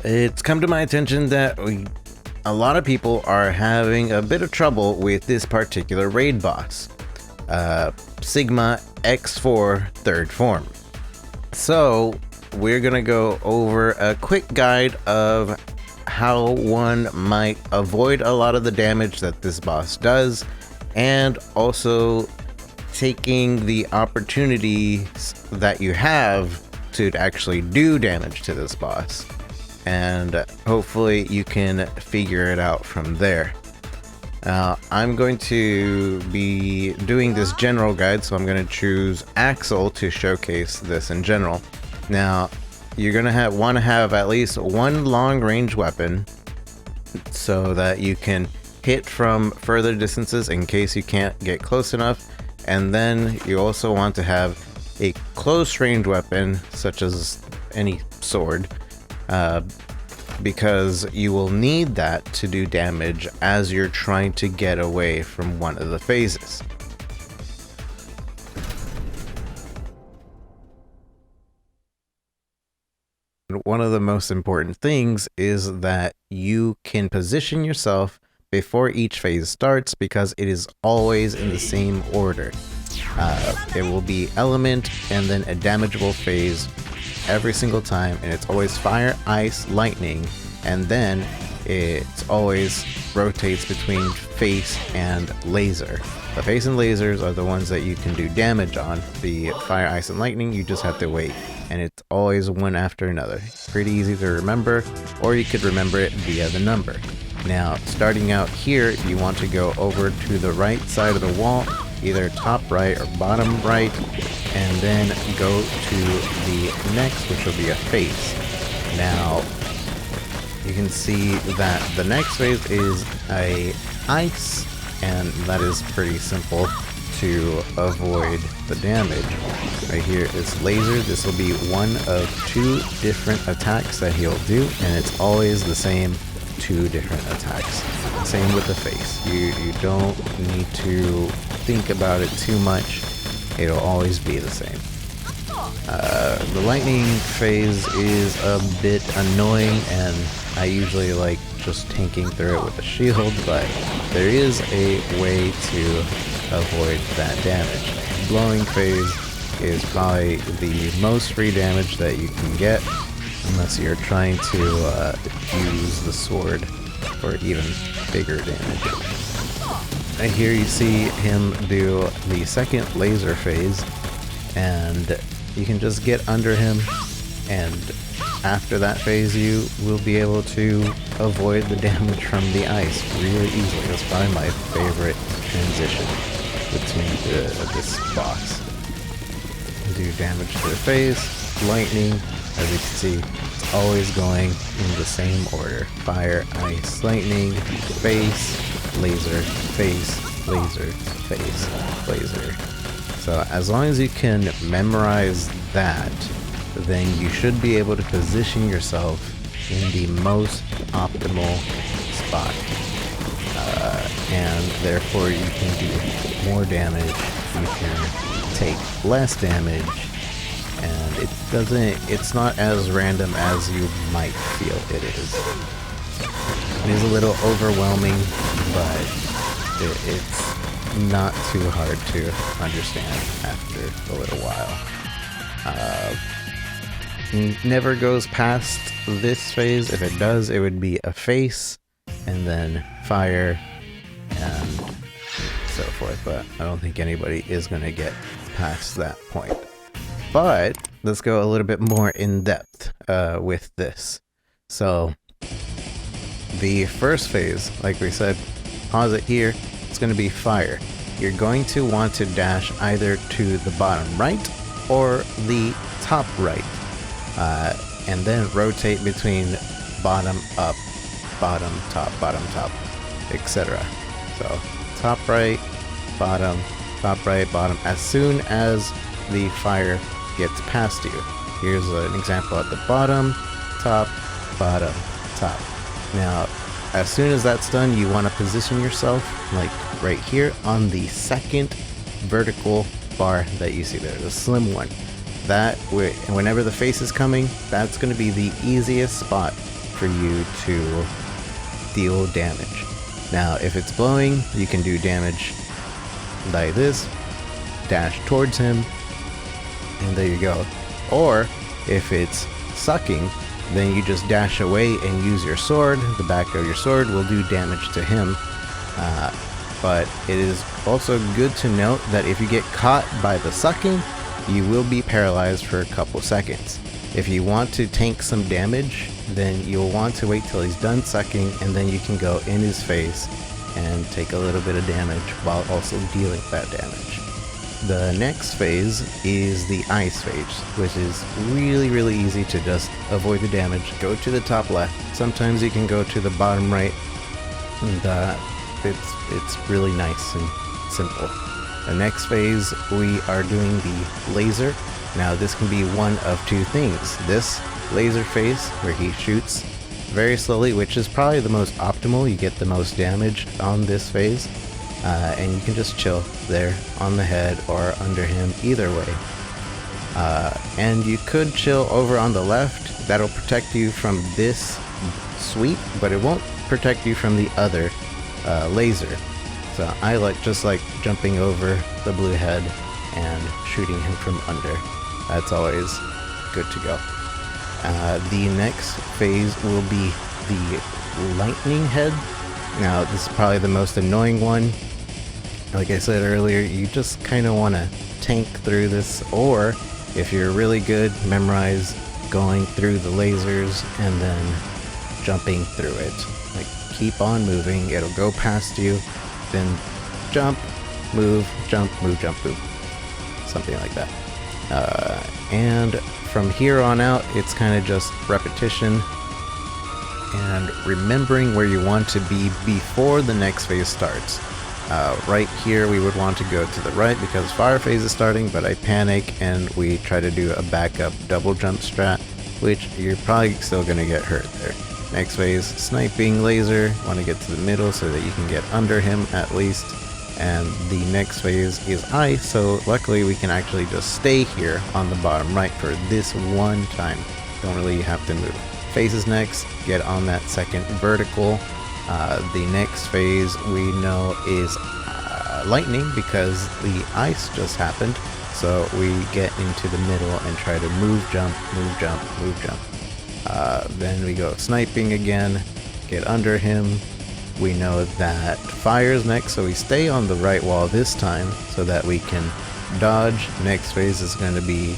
It's come to my attention that a lot of people are having a bit of trouble with this particular raid boss, Sigma X4 third form. So we're gonna go over a quick guide of how one might avoid a lot of the damage that this boss does, and also taking the opportunities that you have to actually do damage to this boss, and hopefully you can figure it out from there. I'm going to be doing this general guide, so I'm going to choose Axle to showcase this in general. Now, you're going to want to have at least one long range weapon so that you can hit from further distances in case you can't get close enough. And then you also want to have a close range weapon, such as any sword, because you will need that to do damage as you're trying to get away from one of the phases. One of the most important things is that you can position yourself before each phase starts, because it is always in the same order. It will be element and then a damageable phase every single time, and it's always fire, ice, lightning, and then it always rotates between face and laser. The face and lasers are the ones that you can do damage on. The fire, ice, and lightning, you just have to wait, and it's always one after another. Pretty easy to remember, or you could remember it via the number. Now, starting out here, you want to go over to the right side of the wall, either top right or bottom right, and then go to the next, which will be a face. Now, you can see that the next phase is a ice, and that is pretty simple to avoid the damage. Right here is laser. This will be one of two different attacks that he'll do, and it's always the same two different attacks. Same with the face. You don't need to think about it too much. It'll always be the same. The lightning phase is a bit annoying, and I usually like just tanking through it with a shield, but there is a way to avoid that damage. Blowing phase is probably the most free damage that you can get, unless you're trying to use the sword for even bigger damage. And here you see him do the second laser phase, and you can just get under him, and after that phase you will be able to avoid the damage from the ice really easily. That's probably my favorite transition between this boss. Do damage to the face, lightning, as you can see, it's always going in the same order. Fire, ice, lightning, face, laser, face, laser, face, laser. So as long as you can memorize that, then you should be able to position yourself in the most optimal spot. And therefore you can do more damage, you can take less damage, and it's not as random as you might feel it is. It is a little overwhelming, but it's not too hard to understand after a little while. Never goes past this phase. If it does, it would be a face, and then fire, and so forth, but I don't think anybody is going to get past that point. But let's go a little bit more in depth with this. So the first phase, like we said, pause it here, it's going to be fire. You're going to want to dash either to the bottom right or the top right, and then rotate between bottom up, bottom top, etc. So top right, bottom, as soon as the fire gets past you. Here's an example at the bottom, top, top. Now, as soon as that's done, you want to position yourself like right here on the second vertical bar that you see there, the slim one. That way, whenever the face is coming, that's going to be the easiest spot for you to deal damage. Now, if it's blowing, you can do damage like this, dash towards him, and there you go. Or if it's sucking, then you just dash away and use your sword. The back of your sword will do damage to him. But it is also good to note that if you get caught by the sucking, you will be paralyzed for a couple seconds. If you want to tank some damage, then you'll want to wait till he's done sucking, and then you can go in his face and take a little bit of damage while also dealing that damage. The next phase is the ice phase, which is really easy to just avoid the damage. Go to the top left. Sometimes you can go to the bottom right, and it's really nice and simple. The next phase, we are doing the laser. Now this can be one of two things. This laser phase, where he shoots very slowly, which is probably the most optimal. You get the most damage on this phase, and you can just chill there on the head or under him, either way. And you could chill over on the left. That'll protect you from this sweep, but it won't protect you from the other laser. So I just like jumping over the blue head and shooting him from under. That's always good to go. The next phase will be the lightning head. Now this is probably the most annoying one. Like I said earlier, you just kind of want to tank through this, or if you're really good, memorize going through the lasers and then jumping through it. Like, keep on moving, it'll go past you, then jump, move, jump, move, jump, move. Something like that. And from here on out, it's kind of just repetition and remembering where you want to be before the next phase starts. Right here, we would want to go to the right because fire phase is starting, but I panic and we try to do a backup double jump strat, which you're probably still going to get hurt there. Next phase, sniping laser, want to get to the middle so that you can get under him at least. And the next phase is ice, so luckily we can actually just stay here on the bottom right for this one time. Don't really have to move. Phases next, get on that second vertical. The next phase we know is lightning because the ice just happened. So we get into the middle and try to move, jump, move, jump, move, jump. Then we go sniping again, get under him. We know that fire's next, so we stay on the right wall this time so that we can dodge. Next phase is going to be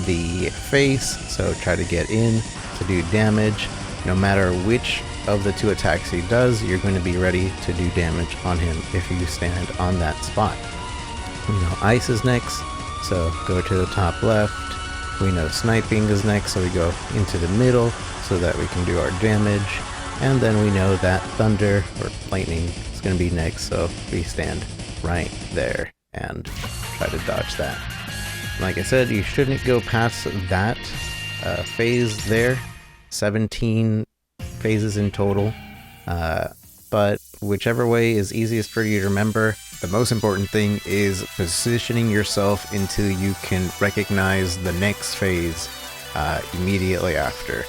the face, so try to get in to do damage. No matter which of the two attacks he does, you're going to be ready to do damage on him if you stand on that spot. We know ice is next, so go to the top left. We know sniping is next, so we go into the middle so that we can do our damage. And then we know that thunder or lightning is going to be next, so we stand right there and try to dodge that. Like I said, you shouldn't go past that phase there. 17 phases in total, but whichever way is easiest for you to remember. The most important thing is positioning yourself until you can recognize the next phase immediately after.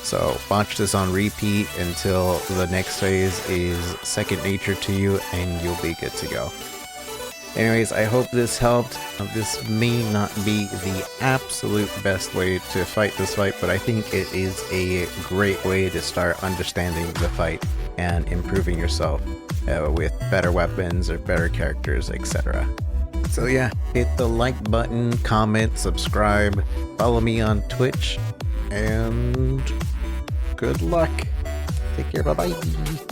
So watch this on repeat until the next phase is second nature to you and you'll be good to go. Anyways, I hope this helped. This may not be the absolute best way to fight this fight, but I think it is a great way to start understanding the fight and improving yourself with better weapons or better characters, etc. So yeah, hit the like button, comment, subscribe, follow me on Twitch, and good luck. Take care, bye-bye.